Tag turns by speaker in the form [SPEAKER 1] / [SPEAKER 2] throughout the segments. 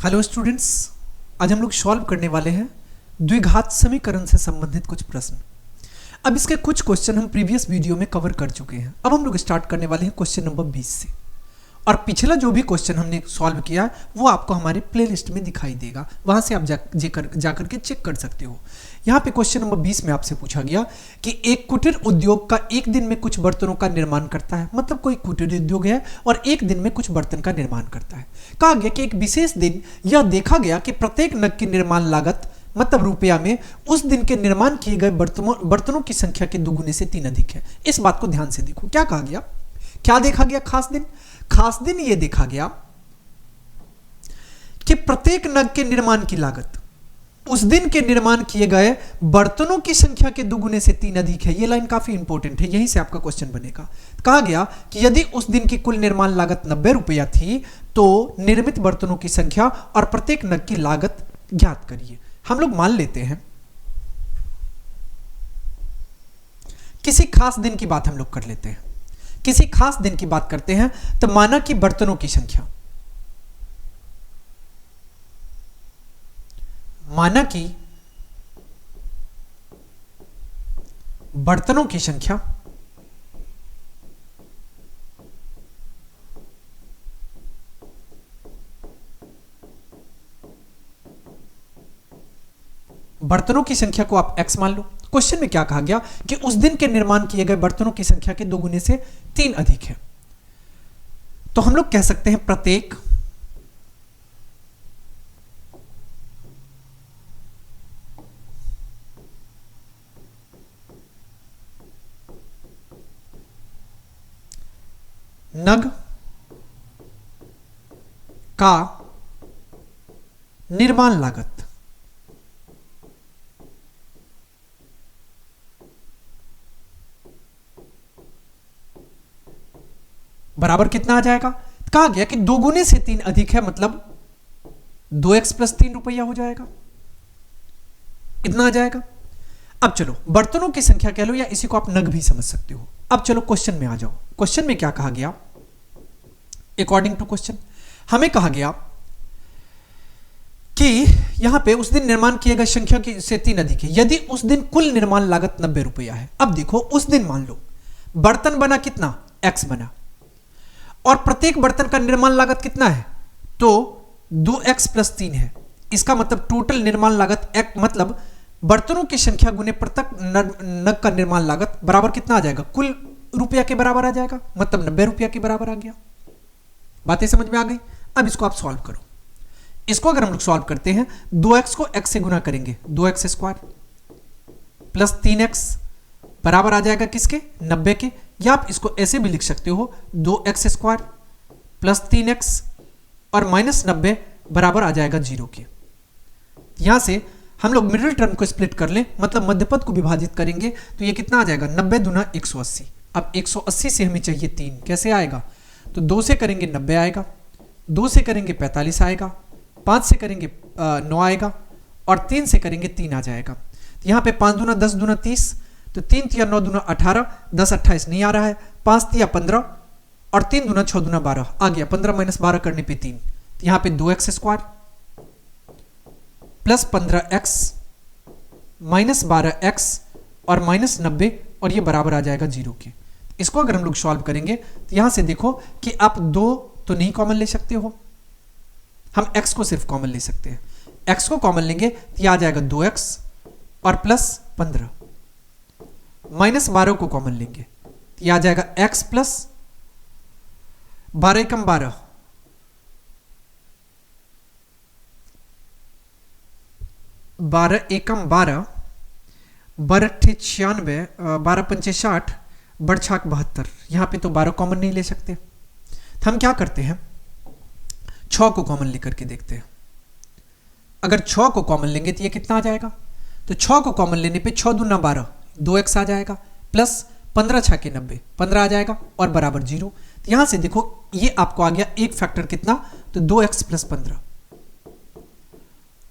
[SPEAKER 1] Hello students, आज हम लोग सॉल्व करने वाले हैं द्विघात समीकरण से संबंधित कुछ प्रश्न। अब इसके कुछ क्वेश्चन हम प्रीवियस वीडियो में कवर कर चुके हैं। अब हम लोग स्टार्ट करने वाले हैं क्वेश्चन नंबर 20 से, और पिछला जो भी क्वेश्चन हमने सॉल्व किया वो आपको हमारे प्लेलिस्ट में दिखाई देगा, वहां से आप जाकर के चेक कर सकते हो। यहाँ पे क्वेश्चन नंबर 20 में आपसे पूछा गया कि एक कुटीर उद्योग का एक दिन में कुछ बर्तनों का निर्माण करता है, मतलब कोई कुटीर उद्योग है और एक दिन में कुछ बर्तन का निर्माण करता है। कहा गया कि एक विशेष दिन यह देखा गया कि प्रत्येक नग की निर्माण लागत मतलब रुपया में उस दिन के निर्माण किए गए बर्तनों की संख्या के दुगुने से 3 अधिक है। इस बात को ध्यान से देखो, क्या कहा गया, क्या देखा गया। खास दिन यह देखा गया कि प्रत्येक नग के निर्माण की लागत उस दिन के निर्माण किए गए बर्तनों की संख्या के दुगुने से 3 अधिक है। यह लाइन काफी इंपॉर्टेंट है, यहीं से आपका क्वेश्चन बनेगा। कहा गया कि यदि उस दिन की कुल निर्माण लागत 90 रुपया थी तो निर्मित बर्तनों की संख्या और प्रत्येक नग की लागत ज्ञात करिए। हम लोग मान लेते हैं किसी खास दिन की बात हम लोग कर लेते हैं, किसी खास दिन की बात करते हैं तो माना कि बर्तनों की संख्या, माना कि बर्तनों की संख्या बर्तनों की संख्या को आप x मान लो। क्वेश्चन में क्या कहा गया कि उस दिन के निर्माण किए गए बर्तनों की संख्या के दोगुने से 3 अधिक है। तो हम लोग कह सकते हैं प्रत्येक नग का निर्माण लागत बराबर कितना आ जाएगा। कहा गया कि दोगुने से 3 अधिक है, मतलब 2x + 3 रुपया हो जाएगा, इतना आ जाएगा। अब चलो बर्तनों की संख्या कह लो या इसी को आप नग भी समझ सकते हो। अब चलो क्वेश्चन में आ जाओ। क्वेश्चन में क्या कहा गया, अकॉर्डिंग टू क्वेश्चन हमें कहा गया कि यहां पे उस दिन निर्माण किए गए संख्या की से 3 अधिक है यदि उस दिन कुल निर्माण लागत 90 रुपया है। अब देखो उस दिन मान लो बर्तन बना कितना, x बना, और प्रत्येक बर्तन का निर्माण लागत कितना है तो 2x + 3 है। इसका मतलब टोटल निर्माण लागत x मतलब बर्तनों की संख्या गुने प्रत्येक नग का निर्माण लागत बराबर कितना आ जाएगा, कुल रुपया के बराबर आ जाएगा, मतलब 90 रुपया के बराबर आ गया। बातें समझ में आ गई। अब इसको आप सॉल्व करो। इसको अगर हम लोग सॉल्व करते हैं 2x को x से गुना करेंगे, 2x² + 3x बराबर आ जाएगा किसके, 90 के। या आप इसको ऐसे भी लिख सकते हो 2x² + 3x और -90 बराबर आ जाएगा 0 के। यहां से हम लोग मिडिल टर्म को स्प्लिट कर लें, मतलब मध्यपद को विभाजित करेंगे तो ये कितना आ जाएगा, 90 दूना 180। अब 180 से हमें चाहिए 3, कैसे आएगा, तो 2 से करेंगे 90 आएगा, 2 से करेंगे 45 आएगा, 5 से करेंगे 9 आएगा और 3 से करेंगे 3 आ जाएगा। तो यहाँ पे 5 दूना 10 दूना 30, तो 3 तिया 9 दूना 18, 10 28 नहीं आ रहा है, 5 तिया 15 और 3 दूना 6 दूना 12 आ गया। 15 - 12 करने पे 3, तो यहाँ पे 2x² + 15x -12x और -90 और ये बराबर आ जाएगा 0 के। इसको अगर हम लोग सॉल्व करेंगे तो यहां से देखो कि आप 2 तो नहीं कॉमन ले सकते हो, हम x को सिर्फ कॉमन ले सकते हैं। x को कॉमन लेंगे तो यह आ जाएगा 2x और +15, -12 को कॉमन लेंगे तो यह आ जाएगा x + 12 एकम 12, 12 एकम 12, 12 × 96, 12 × 5 = 60, बड़छाक 72। यहां पे तो 12 कॉमन नहीं ले सकते, तो हम क्या करते हैं 6 को कॉमन लेकर के देखते हैं। अगर 6 को कॉमन लेंगे तो ये कितना आ जाएगा, तो 6 को कॉमन लेने पे 6 दूना 12, 2x आ जाएगा, प्लस 15 × 6 = 90, 15 आ जाएगा और बराबर 0। तो यहां से देखो ये आपको आ गया एक फैक्टर कितना, तो 2x + 15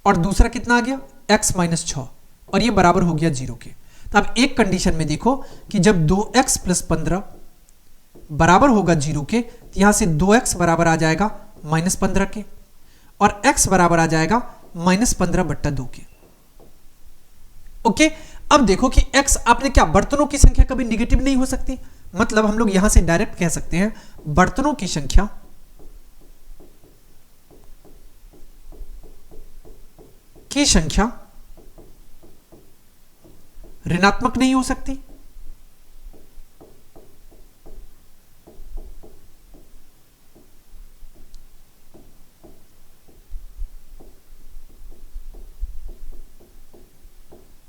[SPEAKER 1] और दूसरा कितना आ गया x - 6 और ये बराबर हो गया 0 के। तो अब एक कंडीशन में देखो कि जब 2x + 15 बराबर होगा 0 के, तो यहां से 2x बराबर आ जाएगा -15 के, और x बराबर आ जाएगा -15/2 के। ओके, अब देखो कि x आपने क्या, बर्तनों की संख्या कभी निगेटिव नहीं हो सकती, मतलब हम लोग यहां से डायरेक्ट कह सकते हैं बर्तनों की संख्या ऋणात्मक नहीं हो सकती।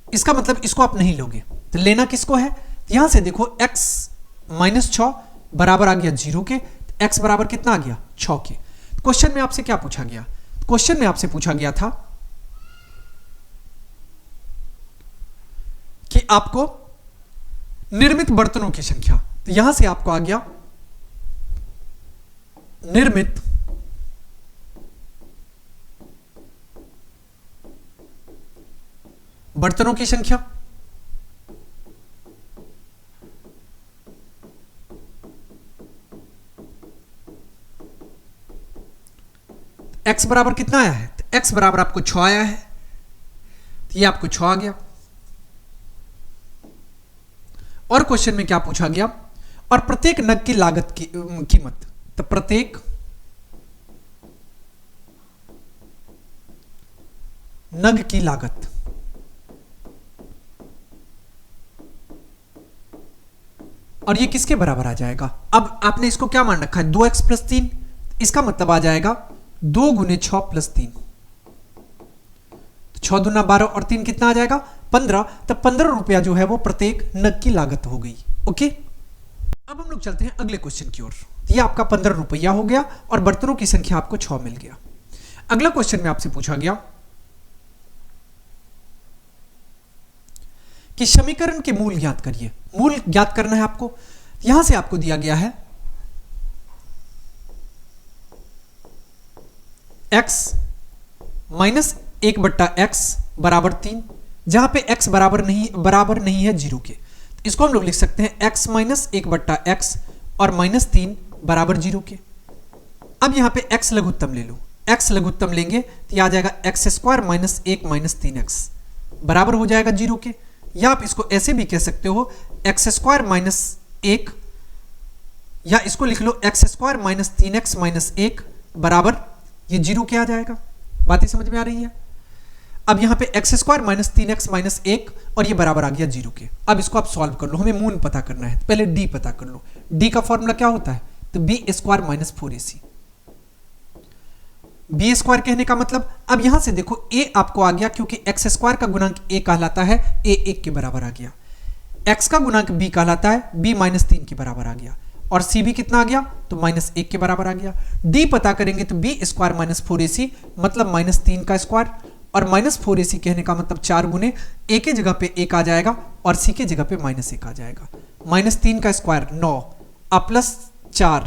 [SPEAKER 1] इसका मतलब इसको आप नहीं लोगे, तो लेना किसको है, यहां से देखो x -6 बराबर आ गया 0 के, x बराबर कितना आ गया 6 के। क्वेश्चन में आपसे क्या पूछा गया, क्वेश्चन में आपसे पूछा गया था कि आपको निर्मित बर्तनों की संख्या, तो यहां से आपको आ गया निर्मित बर्तनों की संख्या, x बराबर कितना आया है, तो x बराबर आपको 6 आया है, तो ये आपको 6 आ गया। और क्वेश्चन में क्या पूछा गया, और प्रत्येक नग की लागत की कीमत, तो प्रत्येक नग की लागत, और ये किसके बराबर आ जाएगा, अब आपने इसको क्या मान रखा है 2x + 3, इसका मतलब आ जाएगा 2 × 6 + 3, तो 6 दूना 12 और 3 कितना आ जाएगा 15, तो 15 रुपया जो है वो प्रत्येक नग की लागत हो गई। ओके, अब हम लोग चलते हैं अगले क्वेश्चन की ओर। ये आपका 15 रुपया हो गया और बर्तनों की संख्या आपको 6 मिल गया। अगला क्वेश्चन में आपसे पूछा गया कि समीकरण के मूल ज्ञात करिए, मूल ज्ञात करना है आपको। यहां से आपको दिया गया है x - 1/x बराबर 3, जहां पे x बराबर नहीं है 0 के, इसको हम लोग लिख सकते हैं x - 1/x और -3 बराबर 0 के। अब यहां पे x लघुत्तम ले लो, x लघुत्तम लेंगे तो यह आ जाएगा x² - 1 - 3x बराबर हो जाएगा 0 के, या आप इसको ऐसे भी कह सकते हो x² - 1, या इसको लिख लो x² - 3x - 1 बराबर ये 0 के आ जाएगा। बातें समझ में आ रही है। अब यहां पे x² - 3x - 1 और ये बराबर आ गया 0 के। अब इसको आप सॉल्व कर लो, हमें मूल पता करना है, पहले d पता कर लो। d का फॉर्मूला क्या होता है, तो b² - 4ac। b² कहने का मतलब, अब यहां से देखो a आपको आ गया, क्योंकि x² का गुणांक a कहलाता है, a 1 के बराबर आ गया। x का गुणांक b कहलाता है, b -3 के बराबर आ गया, और c भी कितना आ गया, तो -1 के बराबर आ गया। d पता करेंगे तो b² - 4ac मतलब -3 का स्क्वायर, और -4ac कहने का मतलब 4 गुने a के जगह पे 1 आ जाएगा और c के जगह पे -1 आ जाएगा। -3 का स्क्वायर 9 +4,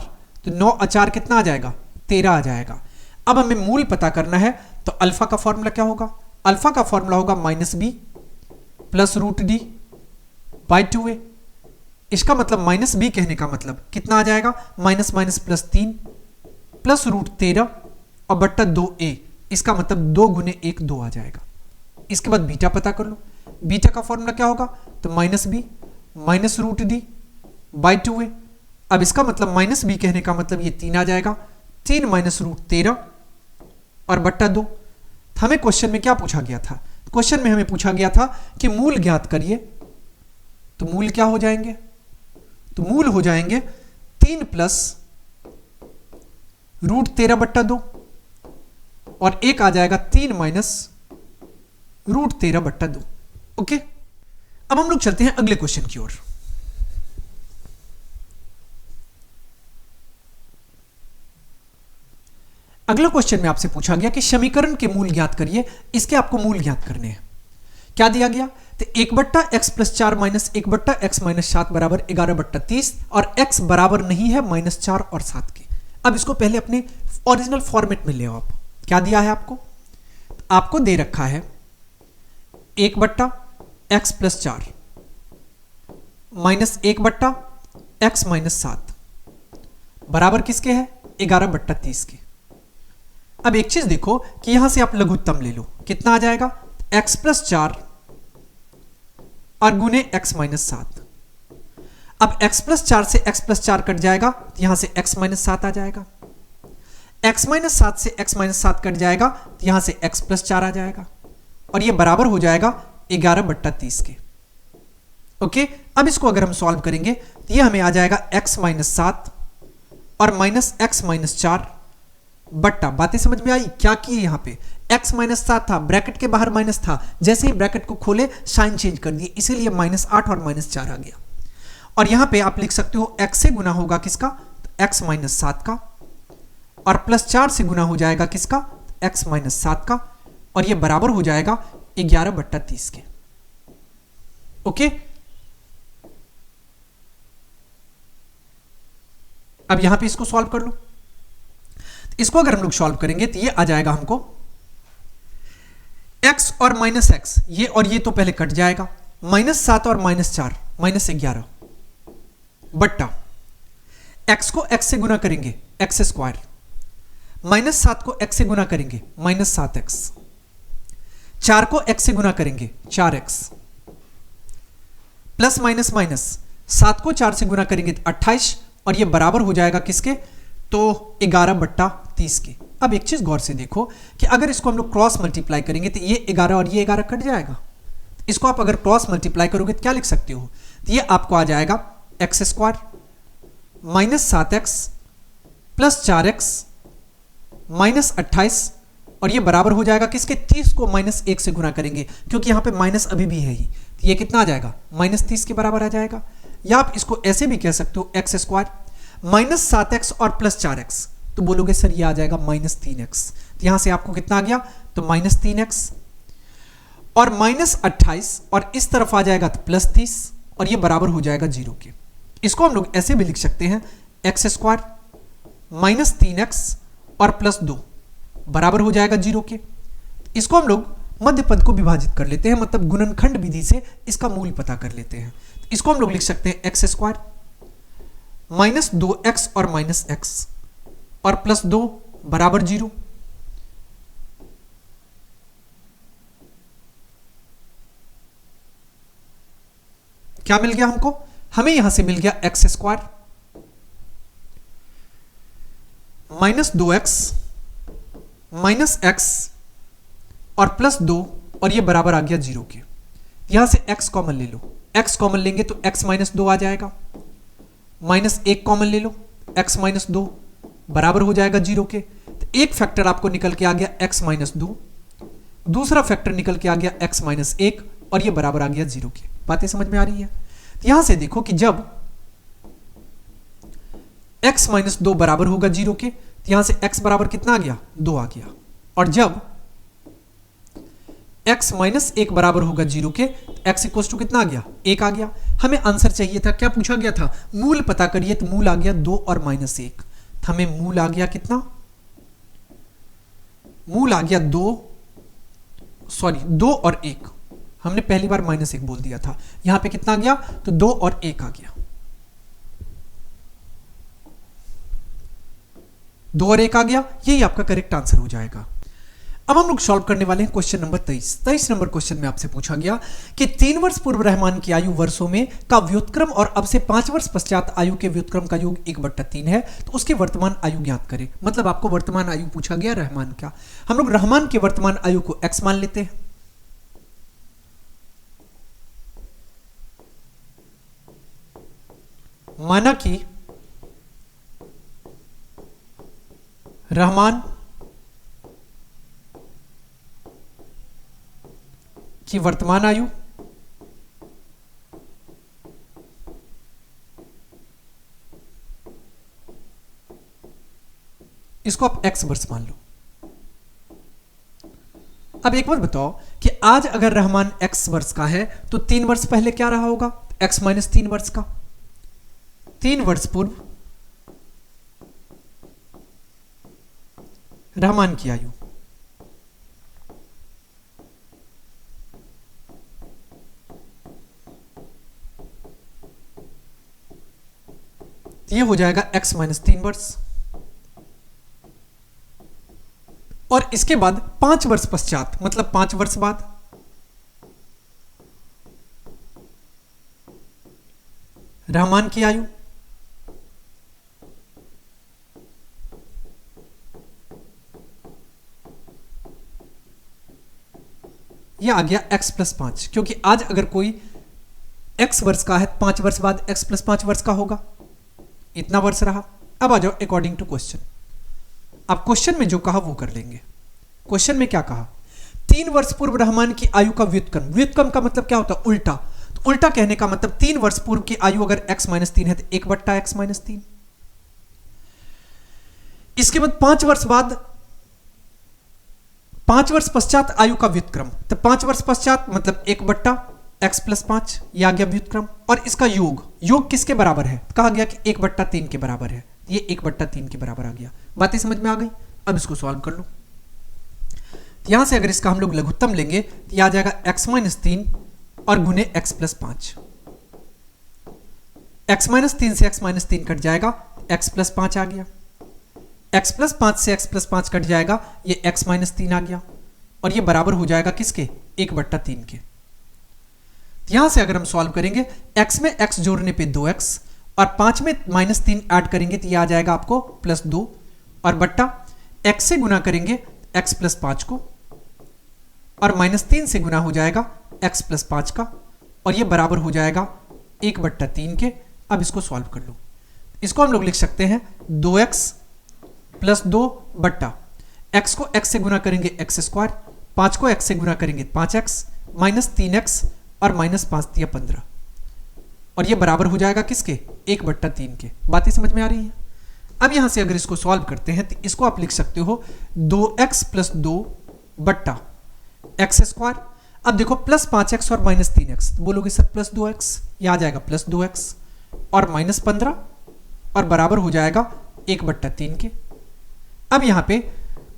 [SPEAKER 1] तो 9 और 4 कितना आ जाएगा 13 आ जाएगा। अब हमें मूल पता करना है, तो अल्फा का फॉर्मूला क्या होगा, अल्फा का फॉर्मूला होगा -b + √d / 2a। इसका मतलब -b कहने का मतलब कितना आ जाएगा, -3 + √13 और बट्टा 2a, इसका मतलब 2 × 1 2 आ जाएगा। इसके बाद बीटा पता कर लो, बीटा का फॉर्मूला क्या होगा, तो -b - √d / 2a। अब इसका मतलब -b कहने का मतलब ये 3 आ जाएगा, 3 - √13 और बट्टा 2। हमें क्वेश्चन में क्या पूछा गया था, क्वेश्चन में हमें पूछा गया था कि मूल ज्ञात करिए, तो मूल क्या हो जाएंगे, तो मूल हो जाएंगे 3 + √13/2 और एक आ जाएगा 3 - √13/2। ओके, अब हम लोग चलते हैं अगले क्वेश्चन की ओर। अगला क्वेश्चन में आपसे पूछा गया कि समीकरण के मूल ज्ञात करिए, इसके आपको मूल ज्ञात करने हैं। क्या दिया गया, तो 1/x + 4 - 1/x - 7 बराबर 11/30 और x बराबर नहीं है -4 और 7 के। अब इसको पहले अपने ओरिजिनल फॉर्मेट में ले आओ आप। क्या दिया है आपको, आपको दे रखा है 1/x + 4 -1/x - 7 बराबर किसके है 11/30 के। अब एक चीज देखो कि यहां से आप लघुत्तम ले लो, कितना आ जाएगा x+4 और गुने x-7। अब x+4 से x+4 कट जाएगा, तो यहां से x-7 आ जाएगा। x-7 से x-7 कट जाएगा, तो यहां से x+4 आ जाएगा और ये बराबर हो जाएगा 11/30 के। ओके, अब इसको अगर हम सॉल्व करेंगे तो ये हमें आ जाएगा x-7 और -x-4 बट्टा, बातें समझ में आई क्या किए यहां पे, x-7 था, ब्रैकेट के बाहर माइनस था, जैसे ही ब्रैकेट को खोले साइन चेंज कर दिए, इसीलिए -8 और -4 आ गया। और यहां पे आप लिख सकते हो x से गुना होगा किसका, x-7 का, और +4 से गुना हो जाएगा किसका, x-7 का, और ये बराबर हो जाएगा 11/30 के। ओके, अब यहां पे इसको सॉल्व कर लो। इसको अगर हम लोग सॉल्व करेंगे तो ये आ जाएगा हमको x और -x, ये और ये तो पहले कट जाएगा, -7 और -4 -11 बट्टा x को x से गुना करेंगे x², -7 को x से गुना करेंगे -7x, 4 को x से गुना करेंगे 4x, प्लस माइनस माइनस 7 को 4 से गुना करेंगे 28, और ये बराबर हो जाएगा किसके, तो 11/30 के। अब एक चीज गौर से देखो कि अगर इसको हम लोग क्रॉस मल्टीप्लाई करेंगे तो ये 11 और ये 11 कट जाएगा। इसको आप अगर क्रॉस मल्टीप्लाई करोगे तो क्या लिख सकते हो, तो ये आपको आ जाएगा x² -7x प्लस 4x -28, और ये बराबर हो जाएगा किसके, 30 को -1 से गुना करेंगे, क्योंकि यहां पे माइनस अभी भी है ही, तो ये कितना आ जाएगा -30 के बराबर आ जाएगा। या आप इसको ऐसे भी कह सकते हो x² -7x और प्लस 4x, तो बोलोगे सर ये आ जाएगा -3x, तो यहां से आपको कितना आ गया, तो -3x और -28, और इस तरफ आ जाएगा तो +30, और ये बराबर हो जाएगा 0 के। इसको हम लोग ऐसे भी लिख सकते हैं x² -3x और +2 बराबर हो जाएगा 0 के। इसको हम लोग मध्य पद को विभाजित कर लेते हैं, मतलब गुणनखंड विधि से इसका मूल पता कर लेते हैं। इसको हम लोग लिख सकते हैं x² -2x और -x और +2 बराबर 0। क्या मिल गया हमको, हमें यहां से मिल गया x² -2x -x और +2, और ये बराबर आ गया 0 के। यहां से x कॉमन ले लो, x कॉमन लेंगे तो x -2 आ जाएगा, -1 कॉमन ले लो, x -2 बराबर हो जाएगा 0 के। तो एक फैक्टर आपको निकल के आ गया x -2, दूसरा फैक्टर निकल के आ गया x -1, और ये बराबर आ गया 0 के। बातें समझ में आ रही है। तो यहां से देखो कि जब x -2 बराबर होगा 0 के, तो यहां से x बराबर कितना आ गया, 2 आ गया, और जब x -1 बराबर होगा 0 के, x इक्वल टू कितना आ गया, 1 आ गया। हमें आंसर चाहिए था, क्या पूछा गया था, मूल पता करिए, तो मूल आ गया 2 और -1, तो हमें मूल आ गया कितना, मूल आ गया 2 और 1, हमने पहली बार -1 बोल दिया था, यहां पे कितना आ गया, तो 2 और 1 आ गया, 2 और 1 आ गया, यही आपका करेक्ट आंसर हो जाएगा। अब हम लोग सॉल्व करने वाले हैं क्वेश्चन नंबर 23 नंबर क्वेश्चन में आपसे पूछा गया कि 3 वर्ष पूर्व रहमान की आयु वर्षों में का व्युत्क्रम और अब से 5 वर्ष पश्चात आयु के व्युत्क्रम का योग 1/3 है, तो उसके वर्तमान आयु ज्ञात करें। मतलब आपको वर्तमान आयु पूछा गया रहमान का। हम लोग रहमान के वर्तमान आयु को x मान लेते हैं, माना कि रहमान की वर्तमान आयु इसको आप x वर्ष मान लो। अब एक बात बताओ कि आज अगर रहमान x वर्ष का है तो 3 वर्ष पहले क्या रहा होगा, x - 3 वर्ष का। 3 वर्ष पूर्व रहमान की आयु, ये हो जाएगा x - 3 वर्ष। और इसके बाद 5 वर्ष पश्चात, मतलब 5 वर्ष बाद रहमान की आयु यह आ गया x प्लस 5, क्योंकि आज अगर कोई x वर्ष का है 5 वर्ष बाद x प्लस 5 वर्ष का होगा, इतना वर्ष रहा। अब आ जाओ अकॉर्डिंग टू क्वेश्चन। अब क्वेश्चन में जो कहा वो कर लेंगे। क्वेश्चन में क्या कहा, 3 वर्ष पूर्व रहमान की आयु का व्युत्क्रम। व्युत्क्रम का मतलब क्या होता है, उल्टा। तो उल्टा कहने का मतलब 3 वर्ष पूर्व की आयु अगर x माइनस 3 है तो 1/x माइनस 3। इसके बाद 5 वर्ष बाद, 5 वर्ष पश्चात आयु का व्युत्क्रम। तो 5 वर्ष पश्चात मतलब 1/x प्लस 5, यह आ गया व्युत्क्रम। और इसका योग, योग किसके बराबर है, कहा गया कि 1/3 के बराबर है, ये 1/3 के बराबर आ गया। बातें समझ में आ गई। अब इसको सॉल्व कर लो। यहां से अगर इसका हम लोग लघुत्तम लेंगे तो यह आ जाएगा x माइनस 3 और गुने x प्लस 5। x माइनस 3 से x माइनस 3 कट जाएगा, x प्लस 5 आ गया। x प्लस 5 से x प्लस 5 कट जाएगा, ये x माइनस 3 आ गया। और ये बराबर हो जाएगा किसके, 1/3 के। यहां से अगर हम सॉल्व करेंगे, x में x जोड़ने पे 2x और 5 में माइनस 3 ऐड करेंगे तो यह आ जाएगा आपको प्लस 2 और बट्टा x से गुना करेंगे x प्लस 5 को और माइनस 3 से गुना हो जाएगा x प्लस 5 का और यह बराबर हो जाएगा 1/3 के। अब इसको सॉल्व कर लो। इसको हम लोग लिख सकते हैं 2x प्लस 2 बट्टा x को x से गुना करेंगे x स्क्वायर, 5 को x से गुना करेंगे 5x माइनस 3x और माइनस 5 दिया 15 और ये बराबर हो जाएगा किसके, 1/3 के। बातें समझ में आ रही है। अब यहां से अगर इसको सॉल्व करते हैं तो इसको आप लिख सकते हो 2x प्लस 2 बट्टा एक्स स्क्वायर। अब देखो प्लस 5x और माइनस 3x, तो बोलोगे सर प्लस 2x, यह आ जाएगा प्लस 2x और माइनस 15 और बराबर हो जाएगा 1/3 के। अब यहां पे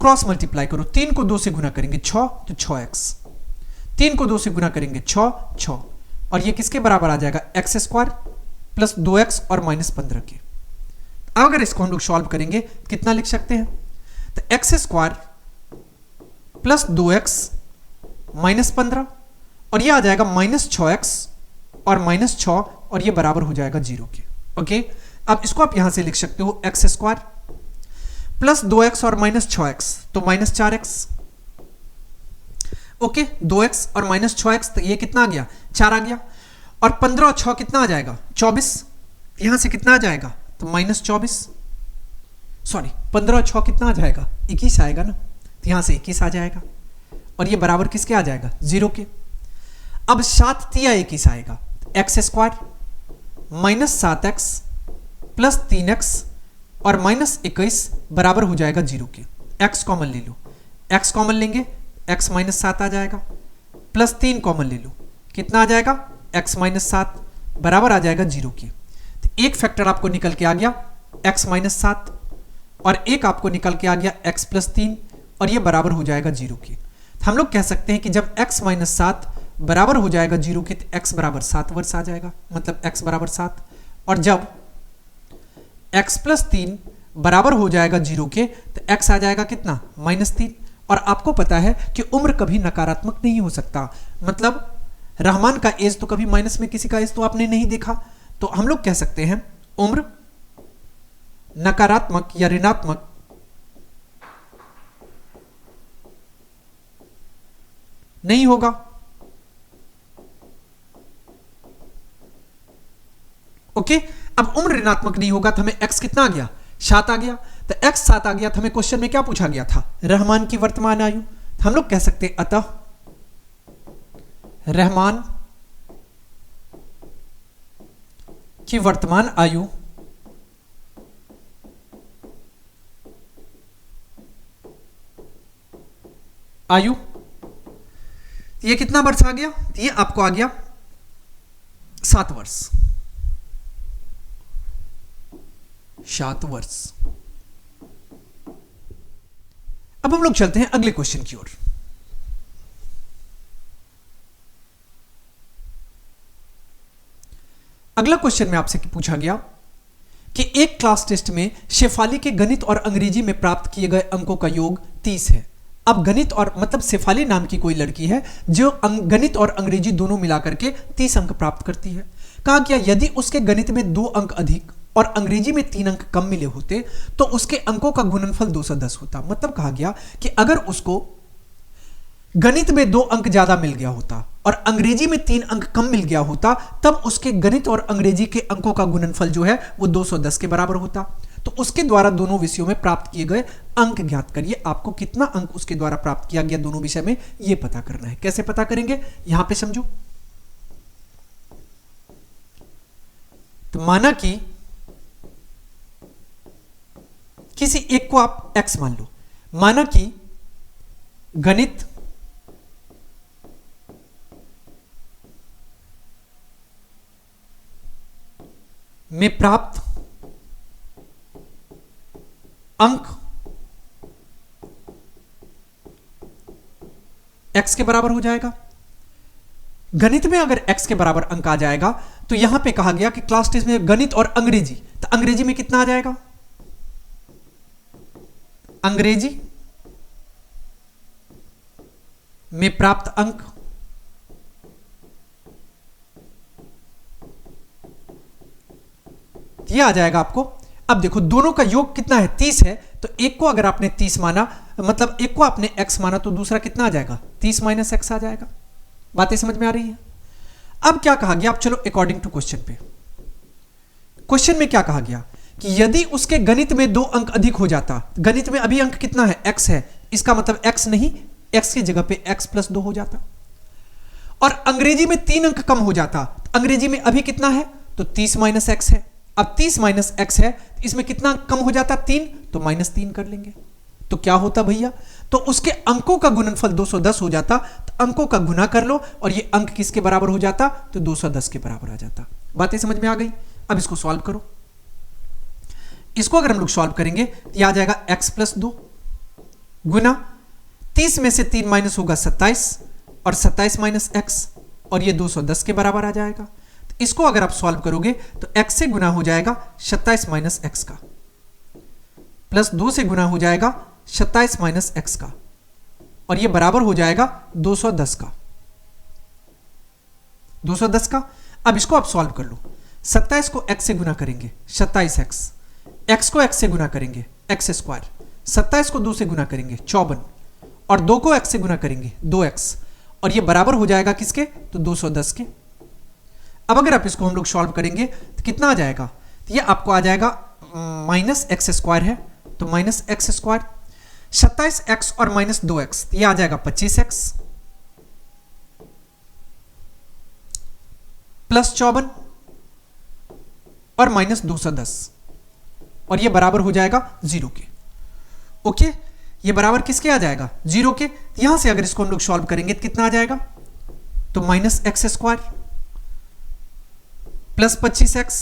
[SPEAKER 1] क्रॉस मल्टीप्लाई करो, 3 को 2 से गुना करेंगे 6 तो 6x, 3 को 2 से गुना करेंगे 6 और ये किसके बराबर आ जाएगा, एक्स स्क्वायर प्लस 2x और माइनस 15 के। अब अगर इसको हम लोग सॉल्व करेंगे कितना लिख सकते हैं, तो x square plus 2x minus 15 और ये आ जाएगा माइनस 6x और माइनस 6 और ये बराबर हो जाएगा 0 के। ओके, अब इसको आप यहां से लिख सकते हो एक्स स्क्वायर प्लस 2x और माइनस 6x तो माइनस 4x। ओके, 2x और माइनस 6x तो ये कितना आ गया, 4 आ गया। और 15 और 6 कितना आ जाएगा, 24। यहां से कितना आ जाएगा, तो माइनस 24, सॉरी 15 और 6 कितना आ जाएगा, 21 आएगा ना, तो यहां से 21 आ जाएगा और ये बराबर किसके आ जाएगा, 0 के। अब 7 तिया 21 आएगा, x square minus 7x plus 3x और माइनस 21 बराबर हो जाएगा 0 के। x कॉमन ले लो, x कॉमन लेंगे x माइनस 7 आ जाएगा, प्लस 3 कॉमन ले लो, कितना आ जाएगा, x माइनस 7 बराबर आ जाएगा 0 के। तो एक फैक्टर आपको निकल के आ गया x माइनस 7 और एक आपको निकल के आ गया x प्लस 3 और ये बराबर हो जाएगा 0 के। तो हम लोग कह सकते हैं कि जब x माइनस 7 बराबर हो जाएगा 0 के तो x बराबर 7 वर्ष आ जाएगा, मतलब x बराबर 7। और जब x प्लस 3 बराबर हो जाएगा 0 के तो x आ जाएगा कितना, माइनस 3। और आपको पता है कि उम्र कभी नकारात्मक नहीं हो सकता, मतलब रहमान का एज तो कभी माइनस में किसी का एज तो आपने नहीं देखा, तो हम लोग कह सकते हैं उम्र नकारात्मक या ऋणात्मक नहीं होगा। ओके, अब उम्र ऋणात्मक नहीं होगा तो हमें x कितना आ गया, 7 आ गया। तो x 7 आ गया तो हमें क्वेश्चन में क्या पूछा गया था, रहमान की वर्तमान आयु। तो हम लोग कह सकते हैं अतः रहमान की वर्तमान आयु ये कितना वर्ष आ गया, ये आपको आ गया 7 वर्ष, 7 वर्ष। अब हम लोग चलते हैं अगले क्वेश्चन की ओर। अगला क्वेश्चन में आपसे पूछा गया कि एक क्लास टेस्ट में शेफाली के गणित और अंग्रेजी में प्राप्त किए गए अंकों का योग 30 है। अब गणित और मतलब शेफाली नाम की कोई लड़की है जो गणित और अंग्रेजी दोनों मिलाकर के 30 अंक प्राप्त करती है। कहा गया यदि उसके गणित में 2 अंक अधिक और अंग्रेजी में 3 अंक कम मिले होते तो उसके अंकों का गुणनफल 210 होता। मतलब कहा गया कि अगर उसको गणित में 2 अंक ज्यादा मिल गया होता और अंग्रेजी में 3 अंक कम मिल गया होता, तब उसके गणित और अंग्रेजी के अंकों का गुणनफल जो है वो 210 के बराबर होता। तो उसके द्वारा दोनों विषयों में प्राप्त किए गए अंक ज्ञात करिए। आपको कितना अंक उसके द्वारा प्राप्त किया गया दोनों विषय में, यह पता करना है। कैसे पता करेंगे, यहां पे समझो। तो माना कि किसी एक को आप x मान लो। माना कि गणित में प्राप्त अंक x के बराबर हो जाएगा। गणित में अगर x के बराबर अंक आ जाएगा तो यहां पे कहा गया कि क्लास टेस्ट में गणित और अंग्रेजी, तो अंग्रेजी में कितना आ जाएगा, अंग्रेजी में प्राप्त अंक यह आ जाएगा आपको। अब देखो दोनों का योग कितना है, 30 है। तो एक को अगर आपने 30 माना, मतलब एक को आपने x माना, तो दूसरा कितना आ जाएगा, 30 माइनस x आ जाएगा। बातें समझ में आ रही है। अब क्या कहा गया, अब चलो अकॉर्डिंग टू क्वेश्चन पे। क्वेश्चन में क्या कहा गया कि यदि उसके गणित में 2 अंक अधिक हो जाता, गणित में अभी अंक कितना है, x है, इसका मतलब x नहीं, x की जगह पे x + 2 हो जाता। और अंग्रेजी में 3 अंक कम हो जाता, अंग्रेजी में अभी कितना है, तो 30 माइनस x है। अब 30 माइनस x है, इसमें कितना कम हो जाता, 3, तो -3 कर लेंगे। तो क्या होता भैया, तो उसके अंकों का गुणनफल 210 हो जाता। तो अंकों का गुना कर लो और ये अंक किसके बराबर हो जाता, तो 210 के बराबर आ जाता। बातें समझ में आ गई। अब इसको सॉल्व करो। इसको अगर हम लोग सॉल्व करेंगे तो आ जाएगा x + 2 गुना 30 में से 3 माइनस होगा 27 और 27 माइनस x, और ये 210 के बराबर आ जाएगा। तो इसको अगर आप सॉल्व करोगे तो x से गुना हो जाएगा 27 माइनस x का, प्लस 2 से गुना हो जाएगा 27 माइनस x का, और ये बराबर हो जाएगा 210 का, 210 का। अब इसको आप सॉल्व कर लो। 27 को x से गुना करेंगे 27x, x को x से गुना करेंगे x², 27 को 2 से गुना करेंगे 54, और 2 को x से गुना करेंगे 2x, और ये बराबर हो जाएगा किसके, तो 210 के। अब अगर आप इसको हम लोग सॉल्व करेंगे तो कितना आ जाएगा, तो ये आपको आ जाएगा -x² है, तो -x², 27x और -2x, ये आ जाएगा 25x प्लस 54 और -210, और ये बराबर हो जाएगा 0 के। ओके, ये बराबर किसके आ जाएगा, 0 के। यहां से अगर इसको हम लोग सॉल्व करेंगे तो कितना आ जाएगा, तो -x² प्लस 25x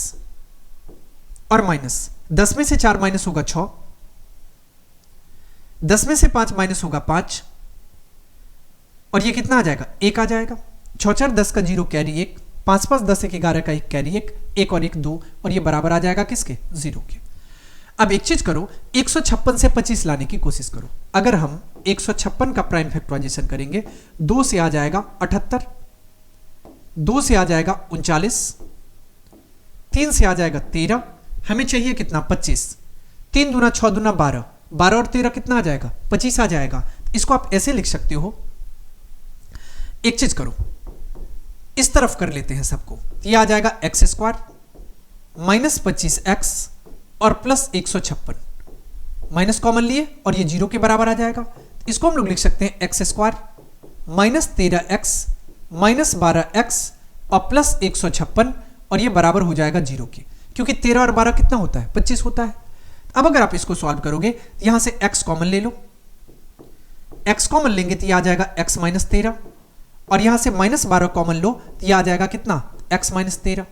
[SPEAKER 1] और -10 में से 4 माइनस होगा 6, 10 में से 5 माइनस होगा 5, और ये कितना आ जाएगा, 1 आ जाएगा। 6 4 10 का 0 कैरी 1, 5 5 10 1 11 का 1 कैरी 1, 1 और 1 2, और ये बराबर आ जाएगा किसके, 0 के। अब एक चीज करो, 156 से 25 लाने की कोशिश करो। अगर हम 156 का प्राइम फैक्टराइजेशन करेंगे, 2 से आ जाएगा 78, 2 से आ जाएगा 39, 3 से आ जाएगा 13, हमें चाहिए कितना, 25। 3 दूना 6 दूना 12, 12 और 13 कितना आ जाएगा, 25 आ जाएगा। इसको आप ऐसे लिख सकते हो। एक चीज करो, इस तरफ कर लेते हैं सबको। ये आ जाएगा x² माइनस 25x और प्लस 156, माइनस कॉमन लिए और ये 0 के बराबर आ जाएगा। इसको हम लोग लिख सकते हैं x² minus 13x minus 12x और प्लस 156, और ये बराबर हो जाएगा 0 के, क्योंकि 13 और 12 कितना होता है, 25 होता है। अब अगर आप इसको सॉल्व करोगे, यहां से x कॉमन ले लो, x कॉमन लेंगे तो ये आ जाएगा x माइनस 13, और यहां से -12 कॉमन लो तो ये आ जाएगा कितना, x माइनस 13।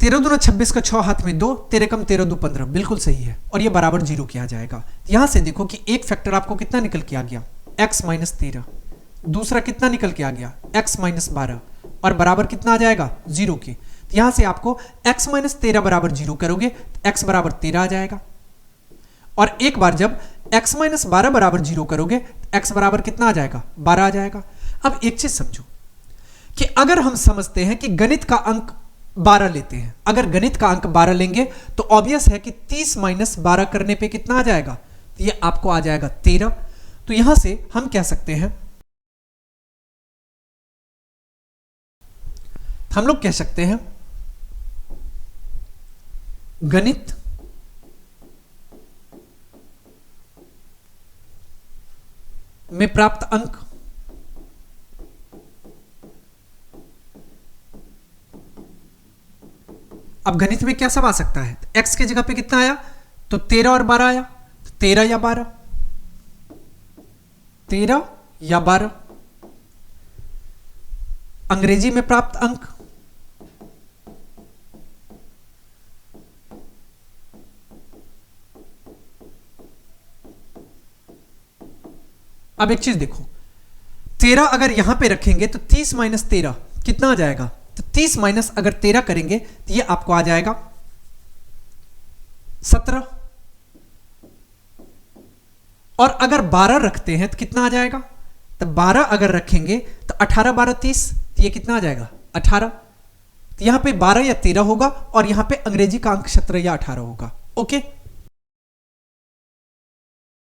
[SPEAKER 1] 13 दूना 26 का 6 हाथ में 2, 13 कम 13 2 15, बिल्कुल सही है, और ये बराबर 0 के आ जाएगा। यहां से देखो कि एक फैक्टर आपको कितना निकल के आ गया, x माइनस 13, दूसरा कितना निकल के आ गया, x माइनस 12, और बराबर कितना आ जाएगा, 0 के। तो यहां से आपको x माइनस 13 बराबर 0 करोगे तो x बराबर 13 आ जाएगा, और एक बार जब x माइनस 12 बराबर 0 करोगे तो x बराबर कितना आ जाएगा, 12 आ जाएगा। अब एक चीज समझो कि अगर हम समझते हैं कि गणित का अंक 12 लेते हैं, अगर गणित का अंक 12 लेंगे तो ऑब्वियस है कि 30 माइनस 12 करने पे कितना आ जाएगा, तो ये आपको आ जाएगा 13। तो यहां से हम कह सकते हैं, हम लोग कह सकते हैं गणित में प्राप्त अंक अब गणित में क्या सब आ सकता है, x की जगह पे कितना आया, तो 13 और 12 आया, 13 या 12, 13 या 12। अंग्रेजी में प्राप्त अंक अब एक चीज देखो, 13 अगर यहां पे रखेंगे तो 30 माइनस 13 कितना आ जाएगा, तो 30 माइनस अगर 13 करेंगे तो ये आपको आ जाएगा 17। और अगर 12 रखते हैं तो कितना आ जाएगा, तो 12 अगर रखेंगे तो 18 12 30, तो ये कितना आ जाएगा 18। तो यहां पे 12 या 13 होगा और यहां पे अंग्रेजी का अंक 17 या 18 होगा। ओके।